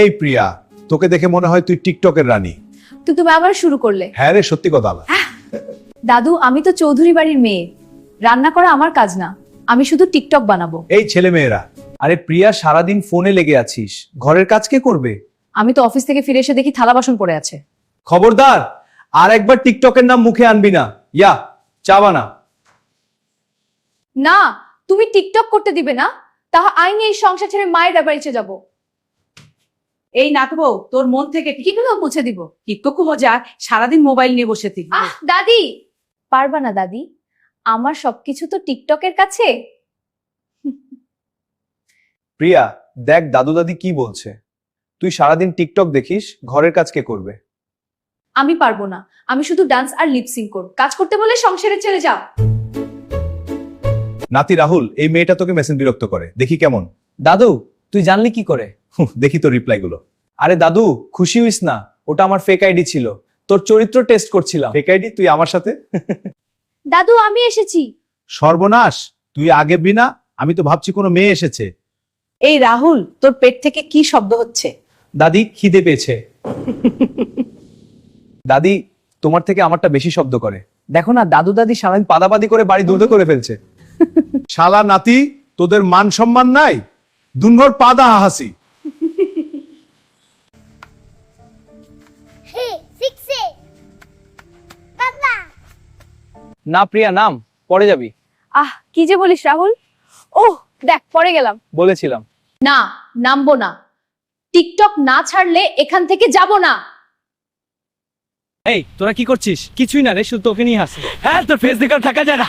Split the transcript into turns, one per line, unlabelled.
এই প্রিয়া, তোকে দেখে মনে হয় তুই টিকটকের রানী।
তুমি আবার শুরু করলে?
হ্যাঁ রে, সত্যি কথা।
দাদু, আমি তো চৌধুরী বাড়ির মেয়ে, রান্না করা আমার কাজ না, আমি শুধু টিকটক বানাবো।
এই ছেলে মেয়েরা,
আরে প্রিয়া, সারাদিন ফোনে লেগে আছিস, ঘরের কাজ কে করবে?
আমি তো অফিস থেকে ফিরে এসে দেখি থালা বাসন পড়ে আছে।
খবরদার, আর একবার টিকটকের নাম মুখে আনবি না। ইয়া চা বানা।
না, তুমি টিকটক করতে দিবে না, তাহা আইনি এই সংসার ছেড়ে মায়ের বাড়িতে যাব।
এই নাতবো, তোর মন থেকে
কিগুলো মুছে দিব?
টিকটক মজা, সারাদিন মোবাইল নিয়ে বসে থাকবি।
দাদি, পারবা না দাদি, আমার সবকিছু তো টিকটকের কাছে।
প্রিয়া দেখ দাদু দাদি কি বলছে, তুই সারাদিন টিকটক দেখিস, ঘরের কাজ কে করবে?
আমি পারবো না, আমি শুধু ডান্স আর লিপসিং করব। কাজ করতে বলে সংসারে চলে যাও।
নাতি রাহুল, এই মেয়েটা তোকে মেসেজ বিরক্ত করে, দেখি কেমন।
দাদু তুই জানলি কি করে?
দেখি তো রিপ্লাই গুলো।
আরে দাদু, খুশি হইস না, ওটা আমার ফেক আইডি ছিল, তোর চরিত্র টেস্ট করছিলাম।
Fake ID? তুই আমার সাথে?
দাদু, আমি এসেছি।
সর্বনাশ, তুই আগে বিনা, আমি তো ভাবছি কোনো মেয়ে এসেছে।
এই রাহুল, তোর পেট থেকে কি শব্দ হচ্ছে?
দাদি খিদে পেয়েছে। দাদি, তোমার থেকে আমারটা বেশি শব্দ করে। দেখো না, দাদু দাদি সারাদিন পাদাপাদি করে বাড়ি দুধ করে ফেলছে।
শালা নাতি, তোদের মান সম্মান নাই? দুনঘর পাদা হাসি।
না প্রিয়া, নাম, পরে যাবি।
কি যে বলিস রাহুল। ওহ দেখ, পড়ে গেলাম।
বলেছিলাম।
না, নামবো না। টিকটক না ছাড়লে এখান থেকে যাব না।
এই তোরা কি করছিস? কিছুই না রে, শুধু তোকে নিয়ে হাসি। হ্যাঁ, তোর ফেস দেখে থাকা যায় না।